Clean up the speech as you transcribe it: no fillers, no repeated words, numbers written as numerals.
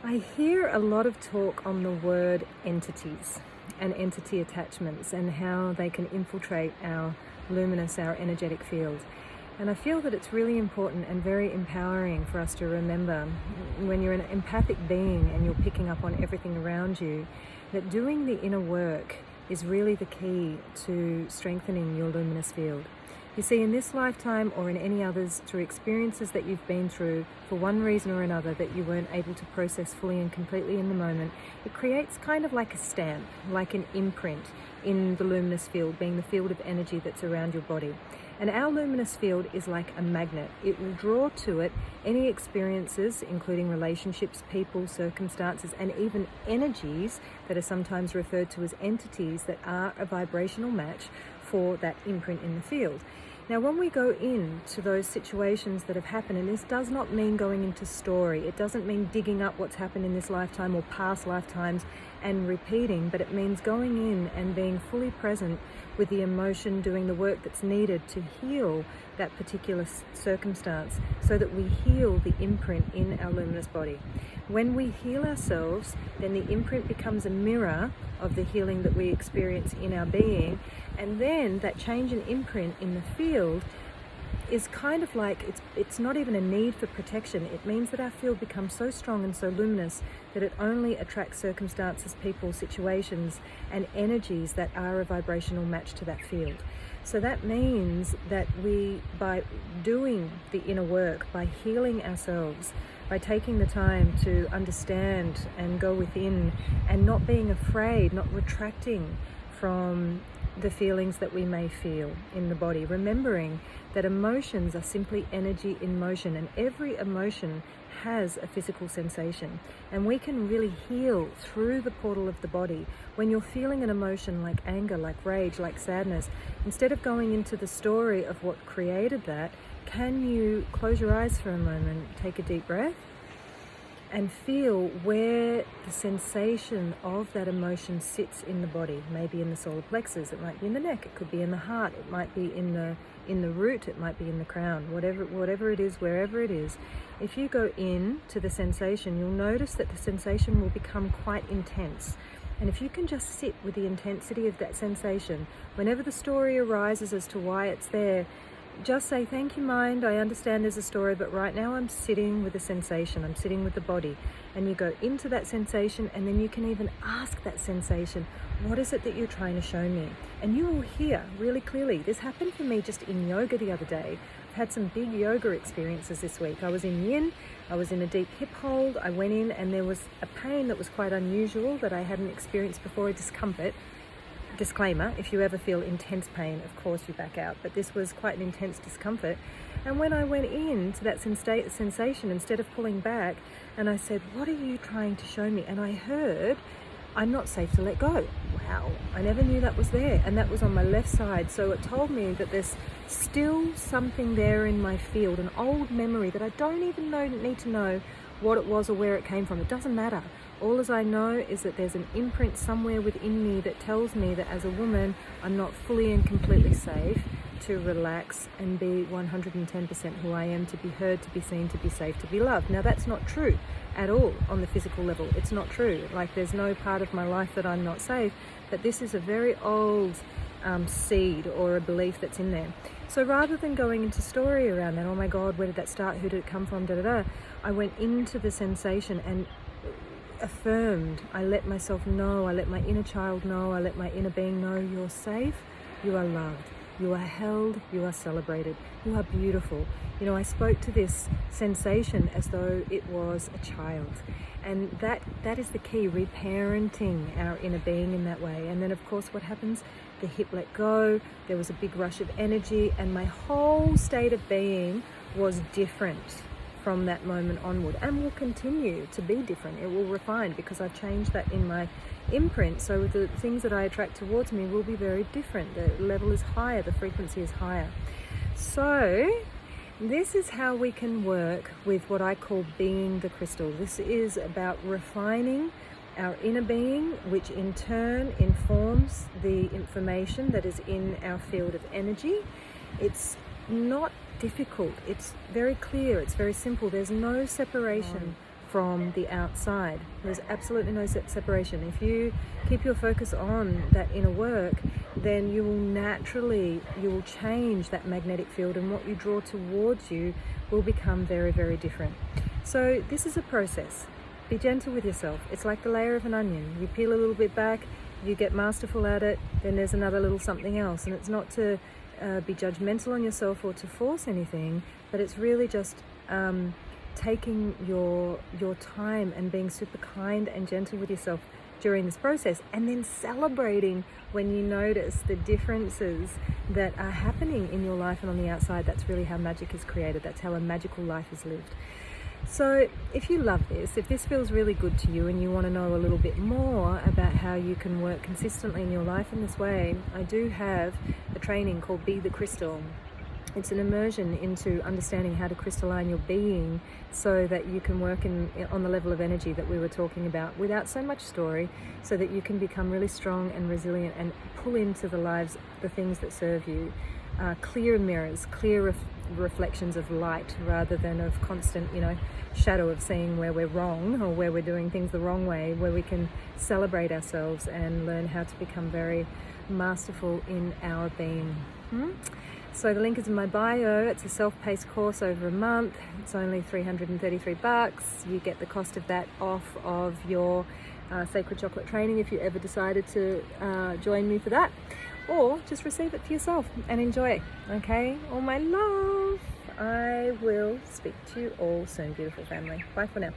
I hear a lot of talk on the word entities and entity attachments and how they can infiltrate our luminous, our energetic field. And I feel that it's really important and very empowering for us to remember when you're an empathic being and you're picking up on everything around you, that doing the inner work is really the key to strengthening your luminous field. You see, in this lifetime or in any others, through experiences that you've been through for one reason or another that you weren't able to process fully and completely in the moment, it creates kind of like a stamp, like an imprint in the luminous field, being the field of energy that's around your body. And our luminous field is like a magnet. It will draw to it any experiences, including relationships, people, circumstances, and even energies that are sometimes referred to as entities that are a vibrational match for that imprint in the field. Now, when we go into those situations that have happened, and this does not mean going into story, it doesn't mean digging up what's happened in this lifetime or past lifetimes and repeating, but it means going in and being fully present with the emotion, doing the work that's needed to heal that particular circumstance so that we heal the imprint in our luminous body. When we heal ourselves, then the imprint becomes a mirror of the healing that we experience in our being, and then that change in imprint in the field is kind of like, it's not even a need for protection. It means that our field becomes so strong and so luminous that it only attracts circumstances, people, situations, and energies that are a vibrational match to that field. So that means that we, by doing the inner work, by healing ourselves, by taking the time to understand and go within and not being afraid, not retracting from the feelings that we may feel in the body, remembering that emotions are simply energy in motion, and every emotion has a physical sensation, and we can really heal through the portal of the body. When you're feeling an emotion like anger, like rage, like sadness, instead of going into the story of what created that, can you close your eyes for a moment, take a deep breath, and feel where the sensation of that emotion sits in the body? Maybe in the solar plexus, it might be in the neck, it could be in the heart, it might be in the root, it might be in the crown, whatever it is, wherever it is. If you go in to the sensation, you'll notice that the sensation will become quite intense. And if you can just sit with the intensity of that sensation, whenever the story arises as to why it's there, just say, thank you, mind, I understand there's a story, but right now I'm sitting with the sensation, I'm sitting with the body. And you go into that sensation, and then you can even ask that sensation, what is it that you're trying to show me? And you will hear really clearly. This happened for me just in yoga the other day. I've had some big yoga experiences this week. I was in yin, I was in a deep hip hold, I went in and there was a pain that was quite unusual that I hadn't experienced before, a discomfort. Disclaimer, if you ever feel intense pain, of course you back out, but this was quite an intense discomfort. And when I went into that sensation, instead of pulling back, and I said, what are you trying to show me? And I heard, I'm not safe to let go. Wow, I never knew that was there. And that was on my left side. So it told me that there's still something there in my field, an old memory that I don't even need to know what it was or where it came from. It doesn't matter. All as I know is that there's an imprint somewhere within me that tells me that as a woman, I'm not fully and completely safe to relax and be 110% who I am, to be heard, to be seen, to be safe, to be loved. Now, that's not true at all on the physical level. It's not true. Like, there's no part of my life that I'm not safe, but this is a very old seed or a belief that's in there. So rather than going into story around that, oh my God, where did that start? Who did it come from? I went into the sensation and affirmed. I let myself know, I let my inner child know, I let my inner being know, you're safe, you are loved, you are held, you are celebrated, you are beautiful. You know, I spoke to this sensation as though it was a child. And that is the key, reparenting our inner being in that way. And then of course what happens? The hip let go, there was a big rush of energy, and my whole state of being was different from that moment onward, and will continue to be different. It will refine because I've changed that in my imprint. So the things that I attract towards me will be very different. The level is higher, the frequency is higher. So this is how we can work with what I call being the crystal. This is about refining our inner being, which in turn informs the information that is in our field of energy. It's not difficult, it's very clear, it's very simple. There's no separation from the outside. There's absolutely no separation. If you keep your focus on that inner work, then you will change that magnetic field, and what you draw towards you will become very, very different. So this is a process. Be gentle with yourself. It's like the layer of an onion. You peel a little bit back, you get masterful at it, then there's another little something else. And it's not to be judgmental on yourself or to force anything, but it's really just taking your time and being super kind and gentle with yourself during this process, and then celebrating when you notice the differences that are happening in your life and on the outside. That's really how magic is created. That's how a magical life is lived. So if you love this, if this feels really good to you and you want to know a little bit more about how you can work consistently in your life in this way, I do have a training called Be the Crystal. It's an immersion into understanding how to crystalline your being so that you can work on the level of energy that we were talking about without so much story, so that you can become really strong and resilient and pull into the lives the things that serve you. Clear mirrors, clear reflections of light rather than of constant, shadow of seeing where we're wrong or where we're doing things the wrong way, where we can celebrate ourselves and learn how to become very masterful in our being. So the link is in my bio. It's a self-paced course over a month. It's only $333. You get the cost of that off of your Sacred Chocolate training if you ever decided to join me for that, or just receive it for yourself and enjoy. Okay, all my love. I will speak to you all soon, beautiful family. Bye for now.